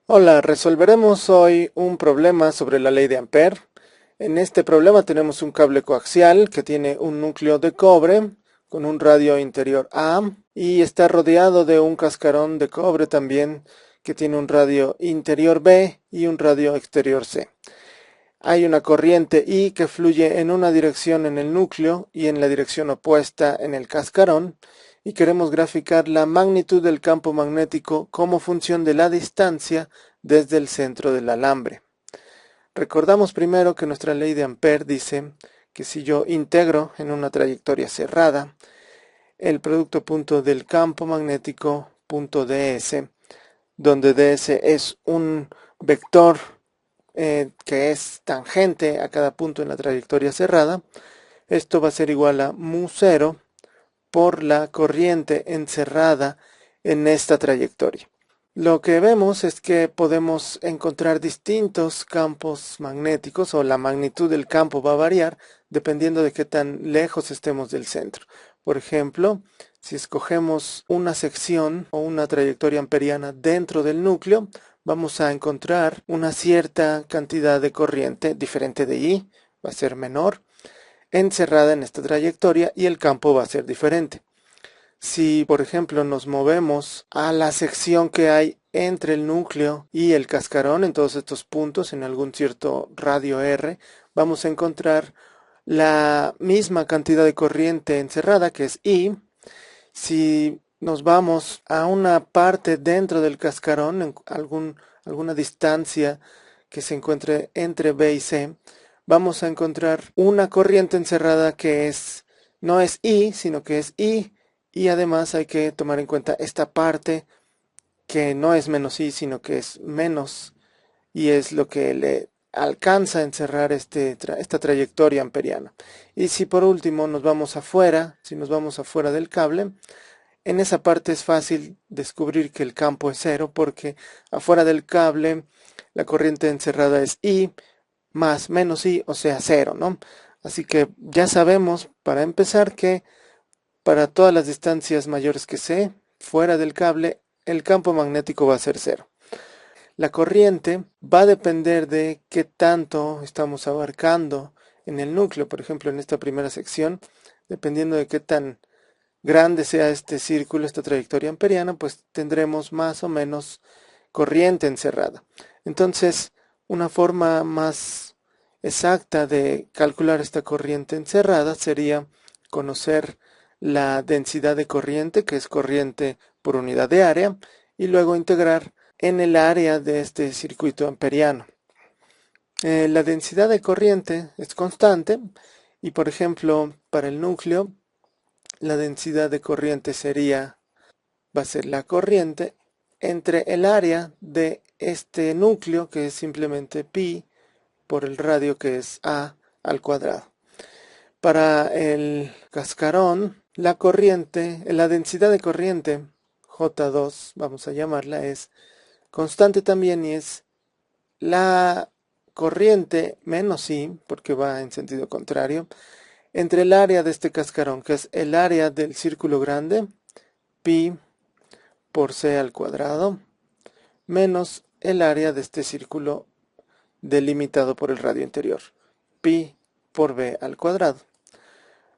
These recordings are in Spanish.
Hola, resolveremos hoy un problema sobre la ley de Ampère. En este problema tenemos un cable coaxial que tiene un núcleo de cobre con un radio interior A y está rodeado de un cascarón de cobre también que tiene un radio interior B y un radio exterior C. Hay una corriente I que fluye en una dirección en el núcleo y en la dirección opuesta en el cascarón, y queremos graficar la magnitud del campo magnético como función de la distancia desde el centro del alambre. Recordamos primero que nuestra ley de Ampère dice que si yo integro en una trayectoria cerrada el producto punto del campo magnético punto ds, donde ds es un vector que es tangente a cada punto en la trayectoria cerrada, esto va a ser igual a mu 0 por la corriente encerrada en esta trayectoria. Lo que vemos es que podemos encontrar distintos campos magnéticos, o la magnitud del campo va a variar dependiendo de qué tan lejos estemos del centro. Por ejemplo, si escogemos una sección o una trayectoria amperiana dentro del núcleo, vamos a encontrar una cierta cantidad de corriente diferente de I, va a ser menor, encerrada en esta trayectoria, y el campo va a ser diferente. Si, por ejemplo, nos movemos a la sección que hay entre el núcleo y el cascarón, en todos estos puntos, en algún cierto radio R, vamos a encontrar la misma cantidad de corriente encerrada, que es I. Si nos vamos a una parte dentro del cascarón, en alguna distancia que se encuentre entre B y C, vamos a encontrar una corriente encerrada que no es I, sino que es I. Y además hay que tomar en cuenta esta parte que no es menos I, sino que es menos, y es lo que le alcanza a encerrar esta trayectoria amperiana. Y si por último nos vamos afuera, si nos vamos afuera del cable, en esa parte es fácil descubrir que el campo es cero, porque afuera del cable la corriente encerrada es I más menos I, o sea, cero, ¿no? Así que ya sabemos, para empezar, que para todas las distancias mayores que C, fuera del cable, el campo magnético va a ser cero. La corriente va a depender de qué tanto estamos abarcando en el núcleo. Por ejemplo, en esta primera sección, dependiendo de qué tan grande sea este círculo, esta trayectoria amperiana, pues tendremos más o menos corriente encerrada. Entonces, una forma más exacta de calcular esta corriente encerrada sería conocer la densidad de corriente, que es corriente por unidad de área, y luego integrar en el área de este circuito amperiano. La densidad de corriente es constante, y por ejemplo, para el núcleo, la densidad de corriente va a ser la corriente entre el área de este núcleo, que es simplemente pi, por el radio, que es a al cuadrado. Para el cascarón, la densidad de corriente, J2, vamos a llamarla, es constante también, y es la corriente menos I, porque va en sentido contrario, entre el área de este cascarón, que es el área del círculo grande, pi por c al cuadrado, menos el área de este círculo delimitado por el radio interior, pi por b al cuadrado.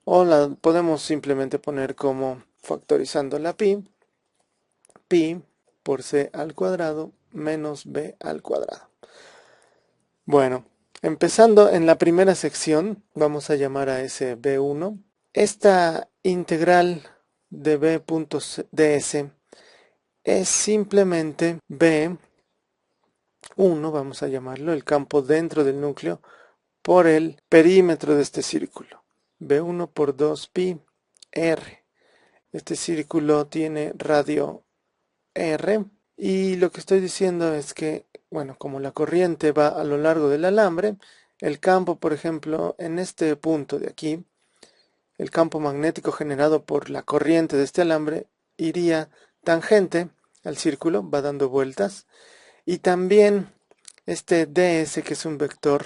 O la podemos simplemente poner como, factorizando la pi por c al cuadrado menos b al cuadrado. Bueno, empezando en la primera sección, vamos a llamar a ese b1. Esta integral de b.ds es simplemente b1, vamos a llamarlo, el campo dentro del núcleo, por el perímetro de este círculo. b1 por 2pi r. Este círculo tiene radio r, y lo que estoy diciendo es que, bueno, como la corriente va a lo largo del alambre, el campo, por ejemplo, en este punto de aquí, el campo magnético generado por la corriente de este alambre iría tangente al círculo, va dando vueltas, y también este ds, que es un vector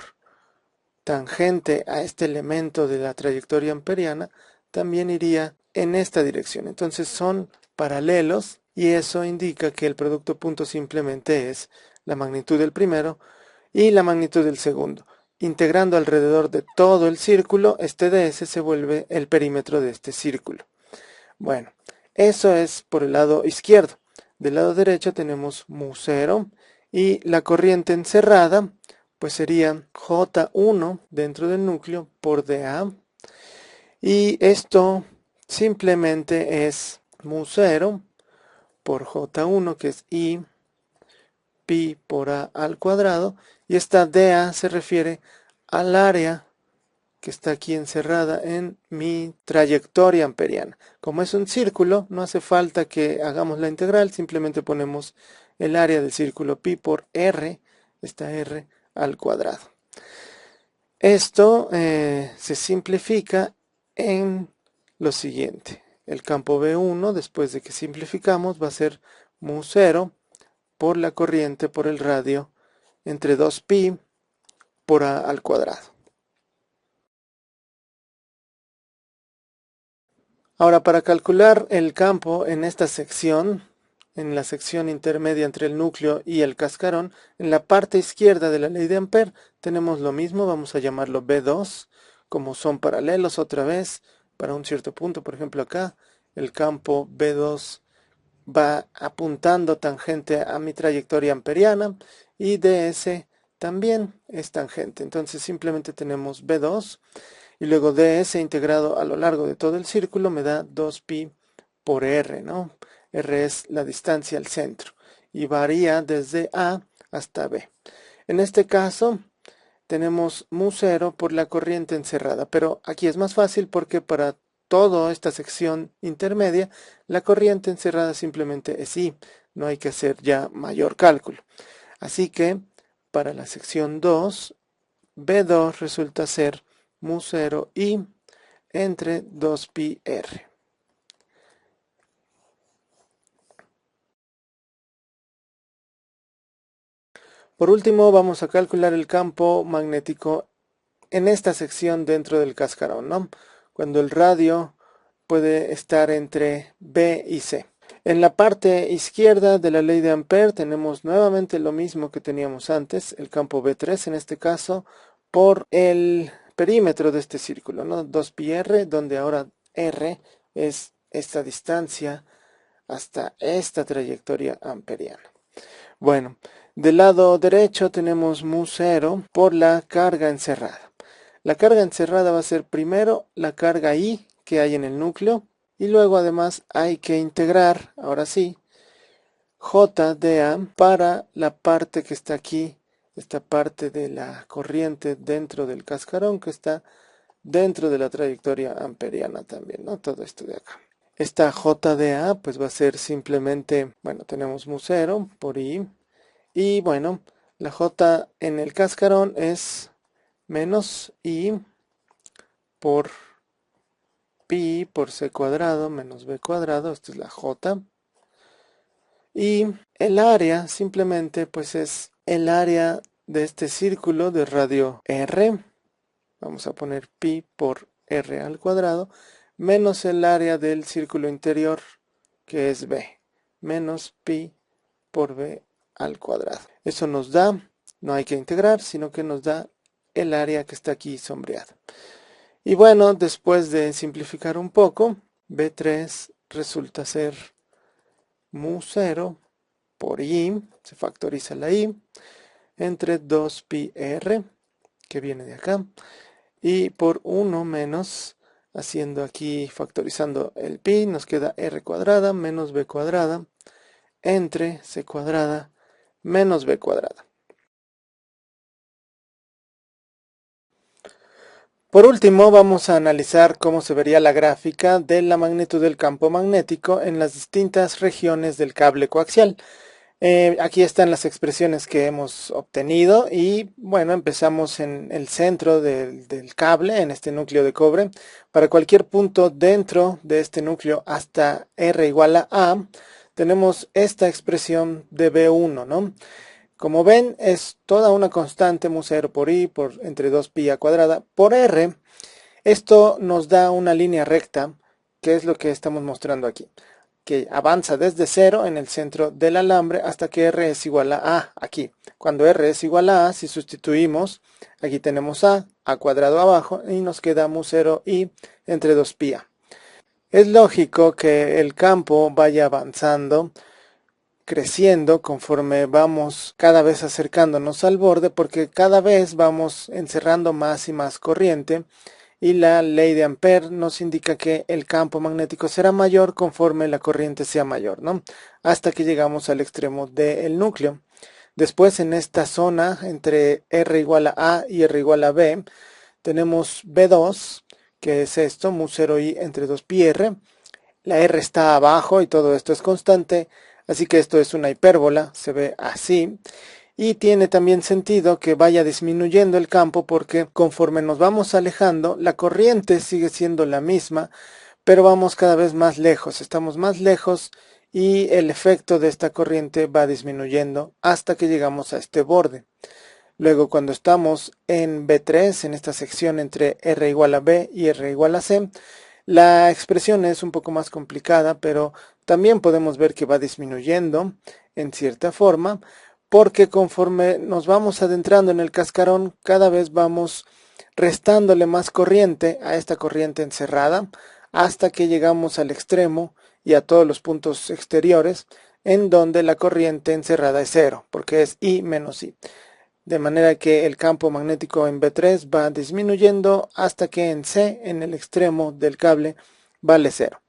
tangente a este elemento de la trayectoria amperiana, también iría en esta dirección. Entonces son paralelos, y eso indica que el producto punto simplemente es la magnitud del primero y la magnitud del segundo. Integrando alrededor de todo el círculo, este ds se vuelve el perímetro de este círculo. Bueno, eso es por el lado izquierdo. Del lado derecho tenemos mu0 y la corriente encerrada pues sería J1 dentro del núcleo por dA. Y esto simplemente es mu0 por J1, que es I pi por A al cuadrado. Y esta dA se refiere al área que está aquí encerrada en mi trayectoria amperiana. Como es un círculo, no hace falta que hagamos la integral, simplemente ponemos el área del círculo pi por R, esta R al cuadrado. Esto se simplifica en lo siguiente. El campo B1, después de que simplificamos, va a ser mu0 por la corriente por el radio entre 2pi por A al cuadrado. Ahora, para calcular el campo en esta sección, en la sección intermedia entre el núcleo y el cascarón, en la parte izquierda de la ley de Ampère tenemos lo mismo, vamos a llamarlo B2, como son paralelos otra vez, para un cierto punto, por ejemplo acá, el campo B2 va apuntando tangente a mi trayectoria amperiana y ds también es tangente, entonces simplemente tenemos B2 y luego ds integrado a lo largo de todo el círculo me da 2pi por r, ¿no? R es la distancia al centro y varía desde A hasta B. En este caso tenemos mu0 por la corriente encerrada, pero aquí es más fácil porque para toda esta sección intermedia la corriente encerrada simplemente es I, no hay que hacer ya mayor cálculo. Así que para la sección 2, B2 resulta ser mu0 I entre 2pi r. Por último, vamos a calcular el campo magnético en esta sección dentro del cascarón, ¿no? Cuando el radio puede estar entre B y C. En la parte izquierda de la ley de Ampère tenemos nuevamente lo mismo que teníamos antes, el campo B3 en este caso, por el perímetro de este círculo, ¿no? 2πr, donde ahora r es esta distancia hasta esta trayectoria amperiana. Bueno, del lado derecho tenemos mu0 por la carga encerrada. La carga encerrada va a ser primero la carga I que hay en el núcleo y luego además hay que integrar, ahora sí, J de A para la parte que está aquí, esta parte de la corriente dentro del cascarón que está dentro de la trayectoria amperiana también, ¿no? Todo esto de acá. Esta J de A pues va a ser simplemente, bueno, tenemos mu0 por I y bueno, la J en el cascarón es menos I por pi por c cuadrado menos b cuadrado, esto es la J. Y el área simplemente pues es el área de este círculo de radio R. Vamos a poner pi por r al cuadrado menos el área del círculo interior que es b menos pi por b al cuadrado. Eso nos da, no hay que integrar, sino que nos da el área que está aquí sombreada. Y bueno, después de simplificar un poco, B3 resulta ser mu0 por I, se factoriza la I, entre 2πr, que viene de acá, y por 1 menos, haciendo aquí, factorizando el pi, nos queda r cuadrada menos b cuadrada, entre c cuadrada menos b cuadrada. Por último, vamos a analizar cómo se vería la gráfica de la magnitud del campo magnético en las distintas regiones del cable coaxial. Aquí están las expresiones que hemos obtenido y bueno, empezamos en el centro del cable, en este núcleo de cobre. Para cualquier punto dentro de este núcleo hasta R igual a A, tenemos esta expresión de B1, ¿no? Como ven, es toda una constante mu0 por I por entre 2pi a cuadrada por R. Esto nos da una línea recta, que es lo que estamos mostrando aquí. que avanza desde 0 en el centro del alambre hasta que R es igual a aquí. Cuando R es igual a, si sustituimos, aquí tenemos A cuadrado abajo y nos queda mu 0 I entre 2πa. Es lógico que el campo vaya avanzando, creciendo conforme vamos cada vez acercándonos al borde, porque cada vez vamos encerrando más y más corriente, y la ley de Ampère nos indica que el campo magnético será mayor conforme la corriente sea mayor, ¿no? Hasta que llegamos al extremo del núcleo. Después, en esta zona entre R igual a y R igual a B, tenemos B2, que es esto, mu 0i entre 2πr. La R está abajo y todo esto es constante, así que esto es una hipérbola, se ve así. Y tiene también sentido que vaya disminuyendo el campo porque conforme nos vamos alejando, la corriente sigue siendo la misma, pero vamos cada vez más lejos, estamos más lejos y el efecto de esta corriente va disminuyendo hasta que llegamos a este borde. Luego, cuando estamos en B3, en esta sección entre R igual a B y R igual a C, la expresión es un poco más complicada, pero también podemos ver que va disminuyendo en cierta forma, porque conforme nos vamos adentrando en el cascarón, cada vez vamos restándole más corriente a esta corriente encerrada, hasta que llegamos al extremo y a todos los puntos exteriores, en donde la corriente encerrada es 0, porque es I menos I. De manera que el campo magnético en B3 va disminuyendo hasta que en C, en el extremo del cable, vale 0.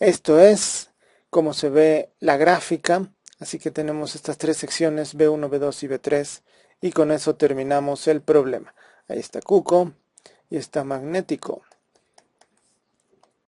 Esto es como se ve la gráfica. Así que tenemos estas tres secciones, B1, B2 y B3, y con eso terminamos el problema. Ahí está Cuco y está magnético.